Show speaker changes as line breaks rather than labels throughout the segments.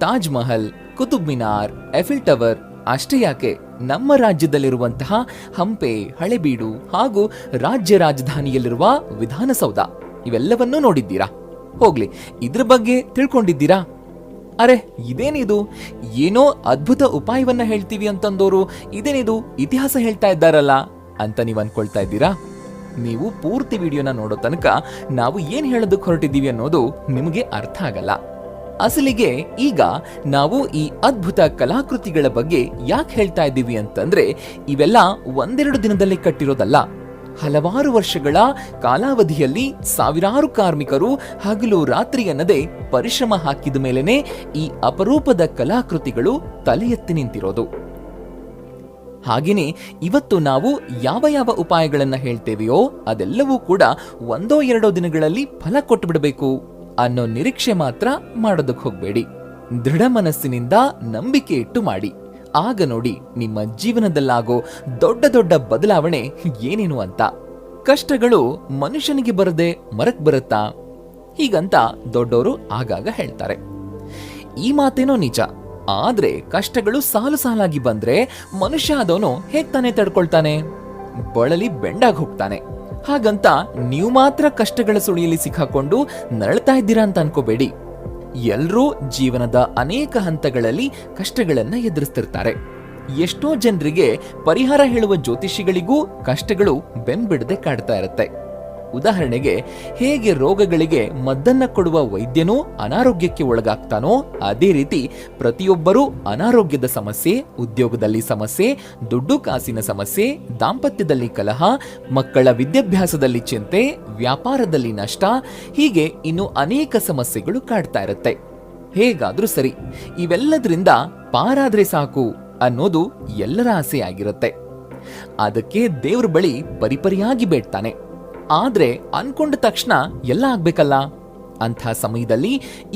Taj Mahal, Qutub Minar, ಎಫಿಲ್ tower ಅಷ್ಟೇ ಯಾಕೆ ನಮ್ಮ ರಾಜ್ಯದಲ್ಲಿರುವಂತಹ ಹಂಪೆ, ಹಳೆಬೀಡು ಹಾಗೂ ರಾಜ್ಯ ರಾಜಧಾನಿಯಲ್ಲಿರುವ ವಿಧಾನಸೌಧ ಇವೆಲ್ಲವನ್ನೂ ನೋಡಿದ್ದೀರಾ? ಹೋಗ್ಲಿ, ಇದ್ರ ಬಗ್ಗೆ ತಿಳ್ಕೊಂಡಿದ್ದೀರಾ? ಅರೆ ಇದೇನಿದು, ಏನೋ ಅದ್ಭುತ ಉಪಾಯವನ್ನ ಹೇಳ್ತೀವಿ ಅಂತಂದೋರು ಇದೇನಿದು ಇತಿಹಾಸ ಹೇಳ್ತಾ ಇದ್ದಾರಲ್ಲ ಅಂತ ನೀವು ಅನ್ಕೊಳ್ತಾ ಇದ್ದೀರಾ? ನೀವು ಪೂರ್ತಿ ವಿಡಿಯೋನ ನೋಡೋ ತನಕ ನಾವು ಏನ್ ಹೇಳೋದಕ್ಕೆ ಹೊರಟಿದ್ದೀವಿ ಅನ್ನೋದು ನಿಮಗೆ ಅರ್ಥ ಆಗಲ್ಲ. ಅಸಲಿಗೆ ಈಗ ನಾವು ಈ ಅದ್ಭುತ ಕಲಾಕೃತಿಗಳ ಬಗ್ಗೆ ಯಾಕೆ ಹೇಳ್ತಾ ಇದ್ದೀವಿ ಅಂತಂದ್ರೆ, ಇವೆಲ್ಲ ಒಂದೆರಡು ದಿನದಲ್ಲಿ ಕಟ್ಟಿರೋದಲ್ಲ. ಹಲವಾರು ವರ್ಷಗಳ ಕಾಲಾವಧಿಯಲ್ಲಿ ಸಾವಿರಾರು ಕಾರ್ಮಿಕರು ಹಗಲು ರಾತ್ರಿ ಅನ್ನದೇ ಪರಿಶ್ರಮ ಹಾಕಿದ ಮೇಲೆನೆ ಈ ಅಪರೂಪದ ಕಲಾಕೃತಿಗಳು ತಲೆ ಎತ್ತಿ ನಿಂತಿರೋದು. ಹಾಗೇನೆ ಇವತ್ತು ನಾವು ಯಾವ ಯಾವ ಉಪಾಯಗಳನ್ನ ಹೇಳ್ತೇವೆಯೋ ಅದೆಲ್ಲವೂ ಕೂಡ ಒಂದೋ ಎರಡೋ ದಿನಗಳಲ್ಲಿ ಫಲ ಕೊಟ್ಟು ಬಿಡಬೇಕು ಅನ್ನೋ ನಿರೀಕ್ಷೆ ಮಾತ್ರ ಮಾಡೋದಕ್ಕೆ ಹೋಗ್ಬೇಡಿ. ದೃಢ ಮನಸ್ಸಿನಿಂದ ನಂಬಿಕೆ ಇಟ್ಟು ಮಾಡಿ. ಆಗ ನೋಡಿ ನಿಮ್ಮ ಜೀವನದಲ್ಲಾಗೋ ದೊಡ್ಡ ದೊಡ್ಡ ಬದಲಾವಣೆ ಏನೇನು ಅಂತ. ಕಷ್ಟಗಳು ಮನುಷ್ಯನಿಗೆ ಬರದೆ ಮರಕ್ ಬರುತ್ತಾ ಹೀಗಂತ ದೊಡ್ಡವರು ಆಗಾಗ ಹೇಳ್ತಾರೆ. ಈ ಮಾತೇನೋ ನಿಜ. ಆದ್ರೆ ಕಷ್ಟಗಳು ಸಾಲು ಸಾಲಾಗಿ ಬಂದ್ರೆ ಮನುಷ್ಯ ಅದವನು ಹೇಗ್ ತಾನೇ ತಡ್ಕೊಳ್ತಾನೆ? ಬಳಲಿ ಬೆಂಡಾಗ್ ಹೋಗ್ತಾನೆ. ಹಾಗಂತ ನೀವು ಮಾತ್ರ ಕಷ್ಟಗಳ ಸುಳಿಯಲ್ಲಿ ಸಿಕ್ಕಾಕೊಂಡು ನರಳ್ತಾ ಇದ್ದೀರಾ ಅಂತ ಅನ್ಕೋಬೇಡಿ. ಎಲ್ರೂ ಜೀವನದ ಅನೇಕ ಹಂತಗಳಲ್ಲಿ ಕಷ್ಟಗಳನ್ನ ಎದುರಿಸ್ತಿರ್ತಾರೆ. ಎಷ್ಟೋ ಜನರಿಗೆ ಪರಿಹಾರ ಹೇಳುವ ಜ್ಯೋತಿಷಿಗಳಿಗೂ ಕಷ್ಟಗಳು ಬೆಂಬಿಡದೆ ಕಾಡ್ತಾ ಇರುತ್ತೆ. ಉದಾಹರಣೆಗೆ, ಹೇಗೆ ರೋಗಗಳಿಗೆ ಮದ್ದನ್ನ ಕೊಡುವ ವೈದ್ಯನೂ ಅನಾರೋಗ್ಯಕ್ಕೆ ಒಳಗಾಗ್ತಾನೋ ಅದೇ ರೀತಿ ಪ್ರತಿಯೊಬ್ಬರೂ ಅನಾರೋಗ್ಯದ ಸಮಸ್ಯೆ, ಉದ್ಯೋಗದಲ್ಲಿ ಸಮಸ್ಯೆ, ದುಡ್ಡು ಕಾಸಿನ ಸಮಸ್ಯೆ, ದಾಂಪತ್ಯದಲ್ಲಿ ಕಲಹ, ಮಕ್ಕಳ ವಿದ್ಯಾಭ್ಯಾಸದಲ್ಲಿ ಚಿಂತೆ, ವ್ಯಾಪಾರದಲ್ಲಿ ನಷ್ಟ, ಹೀಗೆ ಇನ್ನು ಅನೇಕ ಸಮಸ್ಯೆಗಳು ಕಾಡ್ತಾ ಇರುತ್ತೆ. ಹೇಗಾದ್ರೂ ಸರಿ, ಇವೆಲ್ಲದರಿಂದ ಪಾರಾದ್ರೆ ಸಾಕು ಅನ್ನೋದು ಎಲ್ಲರ ಆಸೆ ಆಗಿರುತ್ತೆ. ಅದಕ್ಕೆ ದೇವ್ರ ಬಳಿ ಪರಿಪರಿಯಾಗಿ ಬೇಡ್ತಾನೆ. ಆದ್ರೆ ಅನ್ಕೊಂಡ ತಕ್ಷಣ ಎಲ್ಲ ಆಗ್ಬೇಕಲ್ಲ. ಅಂಥ ಸಮಯದಲ್ಲಿ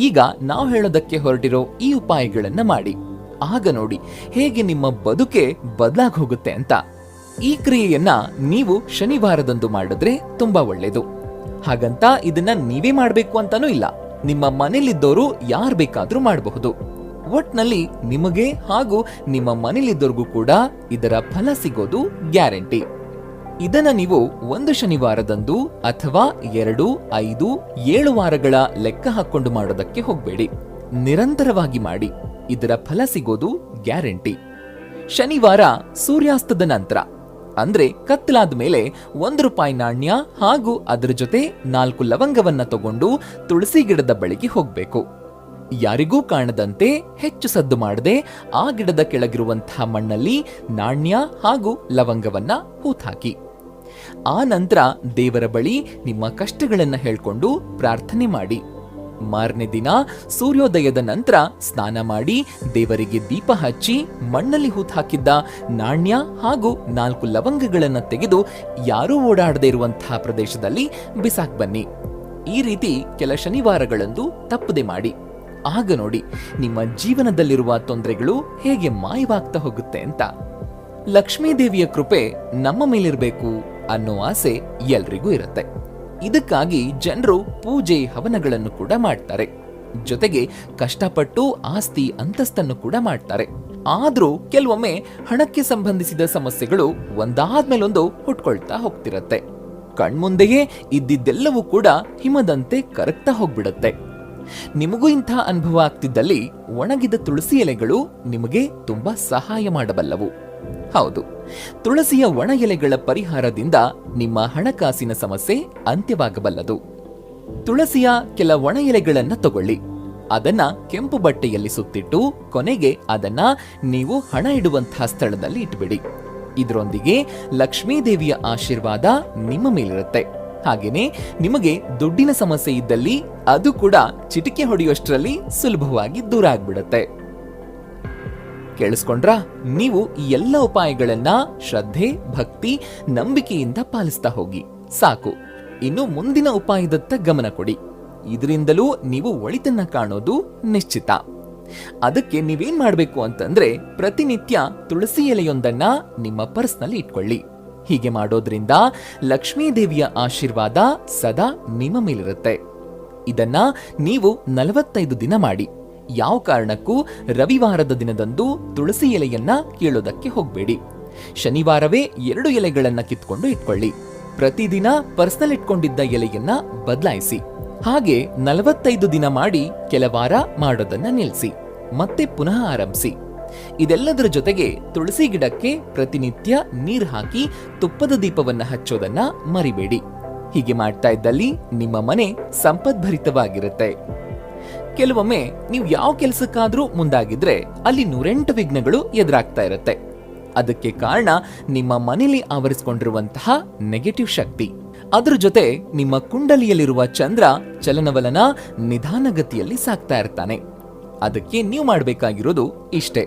ಈಗ ನಾವು ಹೇಳೋದಕ್ಕೆ ಹೊರಟಿರೋ ಈ ಉಪಾಯಗಳನ್ನ ಮಾಡಿ. ಆಗ ನೋಡಿ ಹೇಗೆ ನಿಮ್ಮ ಬದುಕೆ ಬದಲಾಗಿ ಹೋಗುತ್ತೆ ಅಂತ. ಈ ಕ್ರಿಯೆಯನ್ನ ನೀವು ಶನಿವಾರದಂದು ಮಾಡಿದ್ರೆ ತುಂಬಾ ಒಳ್ಳೇದು. ಹಾಗಂತ ಇದನ್ನ ನೀವೇ ಮಾಡ್ಬೇಕು ಅಂತಾನೂ ಇಲ್ಲ. ನಿಮ್ಮ ಮನೇಲಿದ್ದವರು ಯಾರು ಬೇಕಾದ್ರೂ ಮಾಡಬಹುದು. ಒಟ್ನಲ್ಲಿ ನಿಮಗೆ ಹಾಗೂ ನಿಮ್ಮ ಮನೇಲಿದ್ದವ್ರಿಗೂ ಕೂಡ ಇದರ ಫಲ ಸಿಗೋದು ಗ್ಯಾರಂಟಿ. ಇದನ್ನ ನೀವು ಒಂದು ಶನಿವಾರದಂದು ಅಥವಾ 2, 5, 7 ವಾರಗಳ ಲೆಕ್ಕ ಹಾಕೊಂಡು ಮಾಡೋದಕ್ಕೆ ಹೋಗ್ಬೇಡಿ. ನಿರಂತರವಾಗಿ ಮಾಡಿ. ಇದರ ಫಲ ಸಿಗೋದು ಗ್ಯಾರಂಟಿ. ಶನಿವಾರ ಸೂರ್ಯಾಸ್ತದ ನಂತರ ಅಂದ್ರೆ ಕತ್ತಲಾದ ಮೇಲೆ ₹1 ನಾಣ್ಯ ಹಾಗೂ ಅದರ ಜೊತೆ 4 ಲವಂಗವನ್ನ ತಗೊಂಡು ತುಳಸಿ ಗಿಡದ ಬಳಿಗೆ ಹೋಗ್ಬೇಕು. ಯಾರಿಗೂ ಕಾಣದಂತೆ ಹೆಚ್ಚು ಸದ್ದು ಮಾಡದೆ ಆ ಗಿಡದ ಕೆಳಗಿರುವಂತಹ ಮಣ್ಣಲ್ಲಿ ನಾಣ್ಯ ಹಾಗೂ ಲವಂಗವನ್ನ ಹೂತಾಕಿ. ಆ ನಂತರ ದೇವರ ಬಳಿ ನಿಮ್ಮ ಕಷ್ಟಗಳನ್ನ ಹೇಳ್ಕೊಂಡು ಪ್ರಾರ್ಥನೆ ಮಾಡಿ. ಮಾರನೇ ದಿನ ಸೂರ್ಯೋದಯದ ನಂತರ ಸ್ನಾನ ಮಾಡಿ ದೇವರಿಗೆ ದೀಪ ಹಚ್ಚಿ ಮಣ್ಣಲ್ಲಿ ಹೂತಾಕಿದ್ದ ನಾಣ್ಯ ಹಾಗೂ 4 ಲವಂಗಗಳನ್ನ ತೆಗೆದು ಯಾರೂ ಓಡಾಡದೇ ಇರುವಂತಹ ಪ್ರದೇಶದಲ್ಲಿ ಬಿಸಾಕ್ ಬನ್ನಿ. ಈ ರೀತಿ ಕೆಲ ಶನಿವಾರಗಳಂದು ತಪ್ಪದೆ ಮಾಡಿ. ಆಗ ನೋಡಿ ನಿಮ್ಮ ಜೀವನದಲ್ಲಿರುವ ತೊಂದರೆಗಳು ಹೇಗೆ ಮಾಯವಾಗ್ತಾ ಹೋಗುತ್ತೆ ಅಂತ. ಲಕ್ಷ್ಮೀ ದೇವಿಯ ಕೃಪೆ ನಮ್ಮ ಮೇಲಿರಬೇಕು ಅನ್ನೋ ಆಸೆ ಎಲ್ರಿಗೂ ಇರುತ್ತೆ. ಇದಕ್ಕಾಗಿ ಜನರು ಪೂಜೆ ಹವನಗಳನ್ನು ಕೂಡ ಮಾಡ್ತಾರೆ. ಜೊತೆಗೆ ಕಷ್ಟಪಟ್ಟು ಆಸ್ತಿ ಅಂತಸ್ತನ್ನು ಕೂಡ ಮಾಡ್ತಾರೆ. ಆದ್ರೂ ಕೆಲವೊಮ್ಮೆ ಹಣಕ್ಕೆ ಸಂಬಂಧಿಸಿದ ಸಮಸ್ಯೆಗಳು ಒಂದಾದ್ಮೇಲೊಂದು ಹುಟ್ಕೊಳ್ತಾ ಹೋಗ್ತಿರತ್ತೆ. ಕಣ್ಮುಂದೆಯೇ ಇದ್ದಿದ್ದೆಲ್ಲವೂ ಕೂಡ ಹಿಮದಂತೆ ಕರಗ್ತಾ ಹೋಗ್ಬಿಡತ್ತೆ. ನಿಮಗೂ ಇಂಥ ಅನುಭವ ಆಗ್ತಿದ್ದಲ್ಲಿ ಒಣಗಿದ ತುಳಸಿ ಎಲೆಗಳು ನಿಮಗೆ ತುಂಬಾ ಸಹಾಯ ಮಾಡಬಲ್ಲವು. ಹೌದು, ತುಳಸಿಯ ಒಣ ಎಲೆಗಳ ಪರಿಹಾರದಿಂದ ನಿಮ್ಮ ಹಣಕಾಸಿನ ಸಮಸ್ಯೆ ಅಂತ್ಯವಾಗಬಲ್ಲದು. ತುಳಸಿಯ ಕೆಲ ಒಣ ಎಲೆಗಳನ್ನ ತಗೊಳ್ಳಿ. ಅದನ್ನ ಕೆಂಪು ಬಟ್ಟೆಯಲ್ಲಿ ಸುತ್ತಿಟ್ಟು ಕೊನೆಗೆ ಅದನ್ನ ನೀವು ಹಣ ಇಡುವಂತಹ ಸ್ಥಳದಲ್ಲಿ ಇಟ್ಬಿಡಿ. ಇದರೊಂದಿಗೆ ಲಕ್ಷ್ಮೀ ದೇವಿಯ ಆಶೀರ್ವಾದ ನಿಮ್ಮ ಮೇಲಿರುತ್ತೆ. ಹಾಗೇನೆ ನಿಮಗೆ ದುಡ್ಡಿನ ಸಮಸ್ಯೆ ಇದ್ದಲ್ಲಿ ಅದು ಕೂಡ ಚಿಟಿಕೆ ಹೊಡೆಯುವಷ್ಟರಲ್ಲಿ ಸುಲಭವಾಗಿ ದೂರ ಆಗ್ಬಿಡುತ್ತೆ. ಕೇಳಿಸ್ಕೊಂಡ್ರಾ? ನೀವು ಈ ಎಲ್ಲ ಉಪಾಯಗಳನ್ನ ಶ್ರದ್ಧೆ, ಭಕ್ತಿ, ನಂಬಿಕೆಯಿಂದ ಪಾಲಿಸ್ತಾ ಹೋಗಿ ಸಾಕು. ಇನ್ನು ಮುಂದಿನ ಉಪಾಯದತ್ತ ಗಮನ ಕೊಡಿ. ಇದರಿಂದಲೂ ನೀವು ಒಳಿತನ್ನ ಕಾಣೋದು ನಿಶ್ಚಿತ. ಅದಕ್ಕೆ ನೀವೇನ್ ಮಾಡ್ಬೇಕು ಅಂತಂದ್ರೆ, ಪ್ರತಿನಿತ್ಯ ತುಳಸಿ ಎಲೆಯೊಂದನ್ನ ನಿಮ್ಮ ಪರ್ಸ್ನಲ್ಲಿ ಇಟ್ಕೊಳ್ಳಿ. ಹೀಗೆ ಮಾಡೋದ್ರಿಂದ ಲಕ್ಷ್ಮೀ ದೇವಿಯ ಆಶೀರ್ವಾದ ಸದಾ ನಿಮ್ಮ ಮೇಲಿರುತ್ತೆ. ಇದನ್ನ ನೀವು 45 ದಿನ ಮಾಡಿ. ಯಾವ ಕಾರಣಕ್ಕೂ ರವಿವಾರದ ದಿನದಂದು ತುಳಸಿ ಎಲೆಯನ್ನ ಕೀಳೋದಕ್ಕೆ ಹೋಗ್ಬೇಡಿ. ಶನಿವಾರವೇ 2 ಎಲೆಗಳನ್ನ ಕಿತ್ಕೊಂಡು ಇಟ್ಕೊಳ್ಳಿ. ಪ್ರತಿದಿನ ಪರ್ಸನಲ್ ಇಟ್ಕೊಂಡಿದ್ದ ಎಲೆಯನ್ನ ಬದಲಾಯಿಸಿ. ಹಾಗೆ 45 ದಿನ ಮಾಡಿ ಕೆಲ ವಾರ ಮಾಡೋದನ್ನ ನಿಲ್ಲಿಸಿ, ಮತ್ತೆ ಪುನಃ ಆರಂಭಿಸಿ. ಇದೆಲ್ಲದರ ಜೊತೆಗೆ ತುಳಸಿ ಗಿಡಕ್ಕೆ ಪ್ರತಿನಿತ್ಯ ನೀರು ಹಾಕಿ ತುಪ್ಪದ ದೀಪವನ್ನ ಹಚ್ಚೋದನ್ನ ಮರಿಬೇಡಿ. ಹೀಗೆ ಮಾಡ್ತಾ ಇದ್ದಲ್ಲಿ ನಿಮ್ಮ ಮನೆ ಸಂಪದ್ಭರಿತವಾಗಿರುತ್ತೆ. ಕೆಲವೊಮ್ಮೆ ನೀವು ಯಾವ ಕೆಲಸಕ್ಕಾದ್ರೂ ಮುಂದಾಗಿದ್ರೆ ಅಲ್ಲಿ 108 ವಿಘ್ನಗಳು ಎದುರಾಗ್ತಾ ಇರುತ್ತೆ. ಅದಕ್ಕೆ ಕಾರಣ ನಿಮ್ಮ ಮನೆಯಲ್ಲಿ ಆವರಿಸಿಕೊಂಡಿರುವಂತಹ ನೆಗೆಟಿವ್ ಶಕ್ತಿ. ಅದ್ರ ಜೊತೆ ನಿಮ್ಮ ಕುಂಡಲಿಯಲ್ಲಿರುವ ಚಂದ್ರ ಚಲನವಲನ ನಿಧಾನಗತಿಯಲ್ಲಿ ಸಾಗ್ತಾ ಇರ್ತಾನೆ. ಅದಕ್ಕೆ ನೀವು ಮಾಡಬೇಕಾಗಿರೋದು ಇಷ್ಟೇ: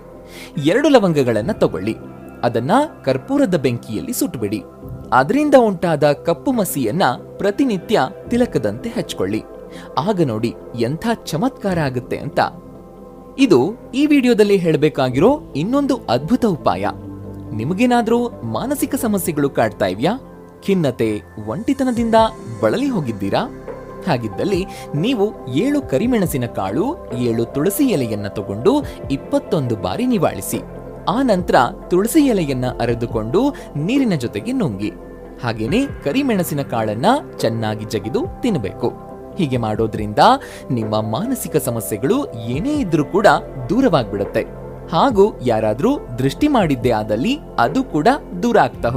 2 ಲವಂಗಗಳನ್ನ ತಗೊಳ್ಳಿ, ಅದನ್ನ ಕರ್ಪೂರದ ಬೆಂಕಿಯಲ್ಲಿ ಸುಟ್ಟುಬಿಡಿ. ಅದರಿಂದ ಉಂಟಾದ ಕಪ್ಪು ಮಸಿಯನ್ನ ಪ್ರತಿನಿತ್ಯ ತಿಲಕದಂತೆ ಹಚ್ಕೊಳ್ಳಿ. ಆಗ ನೋಡಿ ಎಂಥ ಚಮತ್ಕಾರ ಆಗುತ್ತೆ ಅಂತ. ಇದು ಈ ವಿಡಿಯೋದಲ್ಲಿ ಹೇಳಬೇಕಾಗಿರೋ ಇನ್ನೊಂದು ಅದ್ಭುತ ಉಪಾಯ. ನಿಮಗೇನಾದ್ರೂ ಮಾನಸಿಕ ಸಮಸ್ಯೆಗಳು ಕಾಡ್ತಾ ಇವ್ಯಾ? ಖಿನ್ನತೆ, ಒಂಟಿತನದಿಂದ ಬಳಲಿ ಹೋಗಿದ್ದೀರಾ? ಹಾಗಿದ್ದಲ್ಲಿ ನೀವು 7 ಕರಿಮೆಣಸಿನ ಕಾಳು, 7 ತುಳಸಿ ಎಲೆಯನ್ನ ತಗೊಂಡು 21 ಬಾರಿ ನಿವಾಳಿಸಿ. ಆ ನಂತರ ತುಳಸಿ ಎಲೆಯನ್ನ ಅರೆದುಕೊಂಡು ನೀರಿನ ಜೊತೆಗೆ ನುಂಗಿ. ಹಾಗೇನೆ ಕರಿಮೆಣಸಿನ ಕಾಳನ್ನ ಚೆನ್ನಾಗಿ ಜಗಿದು ತಿನ್ನಬೇಕು. ಹೀಗೆ ಮಾಡೋದ್ರಿಂದ ನಿಮ್ಮ ಮಾನಸಿಕ ಸಮಸ್ಯೆಗಳು ಏನೇ ಇದ್ರೂ ಕೂಡ ದೂರವಾಗ್ಬಿಡುತ್ತೆ. ಹಾಗೂ ಯಾರಾದ್ರೂ ದೃಷ್ಟಿ ಮಾಡಿದ್ದೇ ಆದಲ್ಲಿ ಅದು ಕೂಡ ದೂರ ಆಗ್ತಾ ಹೋಗುತ್ತೆ.